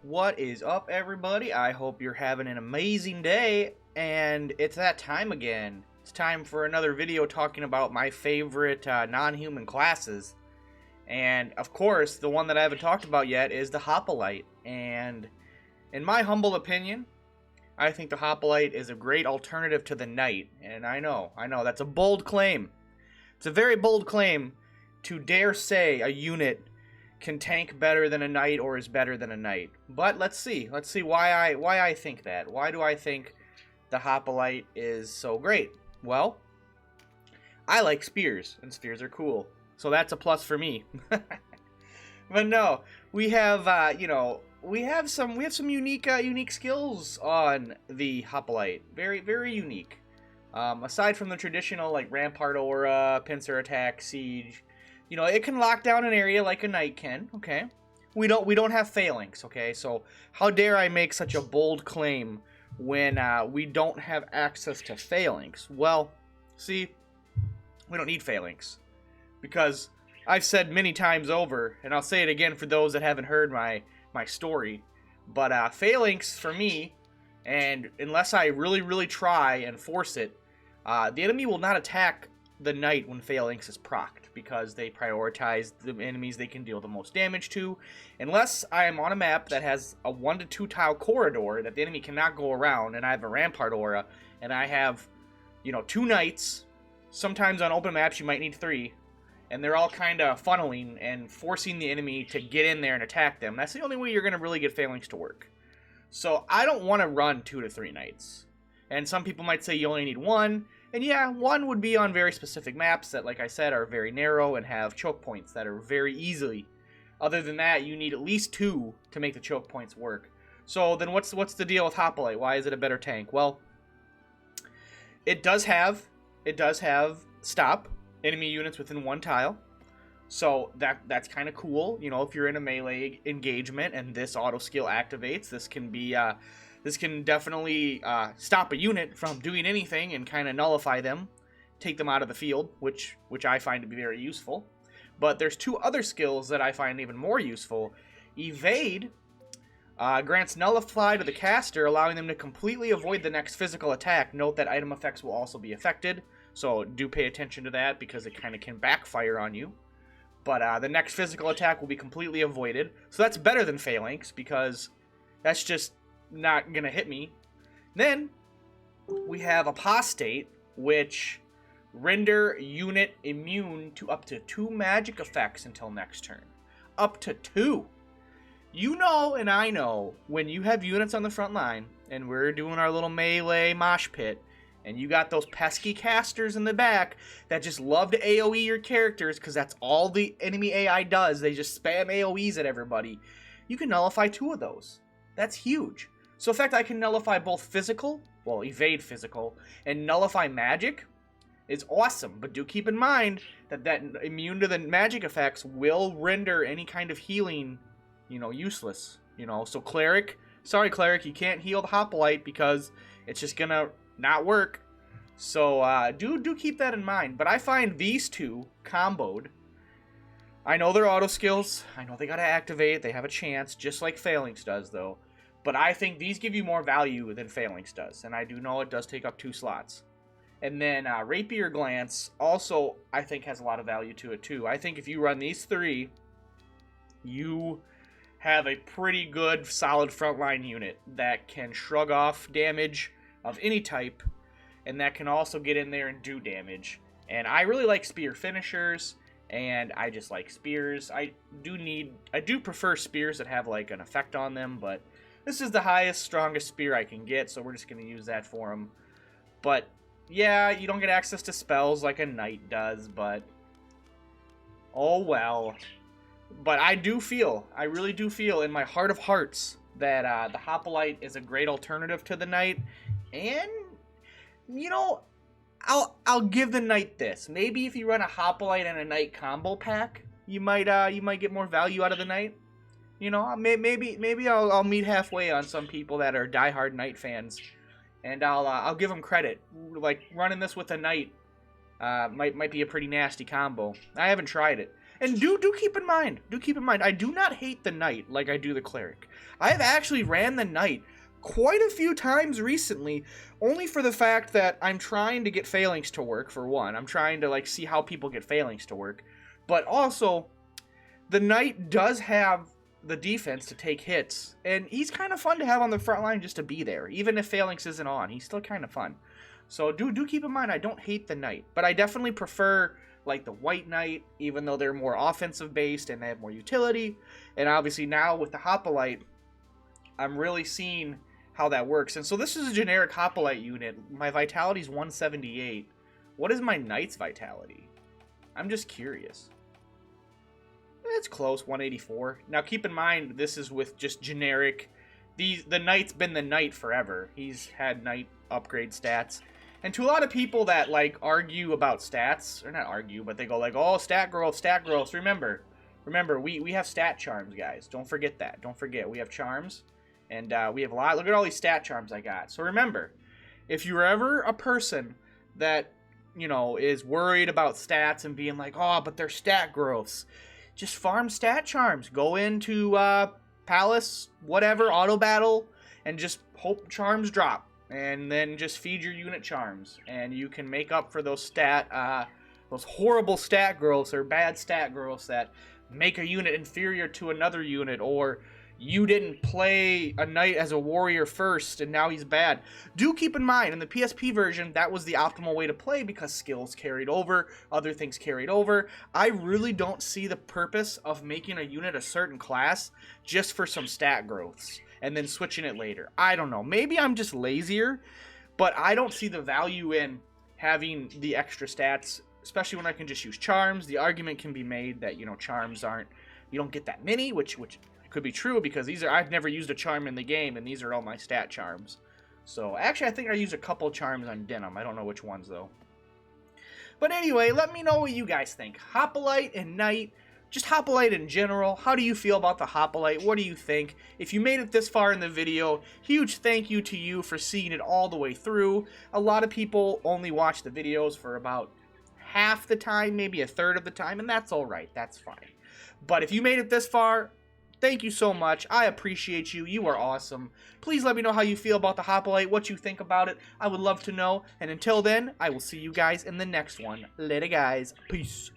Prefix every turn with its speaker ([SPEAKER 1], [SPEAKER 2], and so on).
[SPEAKER 1] What is up, everybody? I hope you're having an amazing day, and it's that time again. It's time for another video talking about my favorite non-human classes. And, of course, the one that I haven't talked about yet is the Hoplite. And, in my humble opinion, I think the Hoplite is a great alternative to the Knight. And I know, that's a bold claim. It's a very bold claim to dare say a unit can tank better than a Knight or is better than a Knight. But let's see why I think that. Why do I think the Hoplite is so great? Well, I like spears, and spears are cool, so that's a plus for me. But no, we have we have some unique skills on the Hoplite. Very unique. Aside from the traditional like Rampart Aura, Pincer Attack, Siege. You know, it can lock down an area like a Knight can, okay? We don't have phalanx, okay? So how dare I make such a bold claim when we don't have access to phalanx? Well, see, we don't need phalanx. Because I've said many times over, and I'll say it again for those that haven't heard my story, but phalanx for me, and unless I really try and force it, the enemy will not attack the Knight when phalanx is procced, because they prioritize the enemies they can deal the most damage to. Unless I am on a map that has a 1 to 2 tile corridor that the enemy cannot go around, and I have a Rampart Aura, and I have, 2 Knights. Sometimes on open maps you might need 3, and they're all kind of funneling and forcing the enemy to get in there and attack them. That's the only way you're going to really get phalanx to work. So I don't want to run 2 to 3 Knights. And some people might say you only need 1. And yeah, 1 would be on very specific maps that, like I said, are very narrow and have choke points that are very easily. Other than that, you need at least 2 to make the choke points work. So then what's the deal with Hoplite? Why is it a better tank? Well, it does have stop enemy units within 1 tile. So that's kind of cool. If you're in a melee engagement and this auto skill activates, this can definitely stop a unit from doing anything and kind of nullify them, take them out of the field, which I find to be very useful. But there's 2 other skills that I find even more useful. Evade grants Nullify to the caster, allowing them to completely avoid the next physical attack. Note that item effects will also be affected, so do pay attention to that because it kind of can backfire on you. But the next physical attack will be completely avoided, so that's better than Phalanx because that's just not gonna hit me. Then we have Apostate, which render unit immune to up to 2 magic effects until next turn. Up to 2. You know, and I know, when you have units on the front line and we're doing our little melee mosh pit, and you got those pesky casters in the back that just love to AoE your characters because that's all the enemy AI does. They just spam AoEs at everybody. You can nullify 2 of those. That's huge. So in fact, I can nullify both physical, well, evade physical, and nullify magic is awesome. But do keep in mind that immune to the magic effects will render any kind of healing, useless. So Cleric, sorry Cleric, you can't heal the Hoplite because it's just gonna not work. So do keep that in mind. But I find these 2 comboed. I know they're auto skills. I know they gotta activate. They have a chance, just like Phalanx does, though. But I think these give you more value than Phalanx does. And I do know it does take up 2 slots. And then Rapier Glance also, I think, has a lot of value to it, too. I think if you run these 3, you have a pretty good, solid frontline unit that can shrug off damage of any type. And that can also get in there and do damage. And I really like spear finishers. And I just like spears. I do prefer spears that have like an effect on them, but this is the highest, strongest spear I can get, so we're just going to use that for him. But, yeah, you don't get access to spells like a Knight does, but oh well. But I really do feel in my heart of hearts that the Hoplite is a great alternative to the Knight. And, I'll give the Knight this. Maybe if you run a Hoplite and a Knight combo pack, you might get more value out of the Knight. Maybe I'll meet halfway on some people that are diehard Knight fans, and I'll give them credit. Like running this with a Knight might be a pretty nasty combo. I haven't tried it. And do keep in mind, I do not hate the knight like I do the cleric. I have actually ran the knight quite a few times recently, only for the fact that I'm trying to get phalanx to work, for one. I'm trying to, like, see how people get phalanx to work. But also, the knight does have the defense to take hits, and he's kind of fun to have on the front line just to be there. Even if phalanx isn't on, he's still kind of fun. So do keep in mind, I don't hate the knight, but I definitely prefer, like, the white knight, even though they're more offensive based and they have more utility. And obviously now with the Hoplite, I'm really seeing how that works. And so this is a generic Hoplite unit. My vitality is 178. What is my knight's vitality? I'm just curious. It's close, 184. Now keep in mind, this is with just generic. The knight's been the knight forever. He's had knight upgrade stats. And to a lot of people that, like, argue about stats, or not argue, but they go like, oh, stat growth, stat growth. Remember, we have stat charms, guys. Don't forget that. Don't forget, we have charms. And we have a lot. Look at all these stat charms I got. So remember, if you're ever a person that, you know, is worried about stats and being like, oh, but they're stat growths, just farm stat charms. Go into Palace, whatever, auto battle, and just hope charms drop. And then just feed your unit charms. And you can make up for those those horrible stat growths or bad stat growths that make a unit inferior to another unit, or you didn't play a knight as a warrior first and now he's bad. Do keep in mind, in the PSP version, that was the optimal way to play because skills carried over, other things carried over. I really don't see the purpose of making a unit a certain class just for some stat growths and then switching it later. I don't know. Maybe I'm just lazier, but I don't see the value in having the extra stats, especially when I can just use charms. The argument can be made that, you know, charms aren't, you don't get that many, which could be true because these are, I've never used a charm in the game and these are all my stat charms. So actually I think I used a couple charms on Denim. I don't know which ones though. But anyway, let me know what you guys think. Hoplite and Knight, just Hoplite in general. How do you feel about the Hoplite? What do you think? If you made it this far in the video, huge thank you to you for seeing it all the way through. A lot of people only watch the videos for about half the time, maybe a third of the time, and that's alright. That's fine. But if you made it this far, thank you so much. I appreciate you. You are awesome. Please let me know how you feel about the Hoplite, what you think about it. I would love to know. And until then, I will see you guys in the next one. Later, guys. Peace.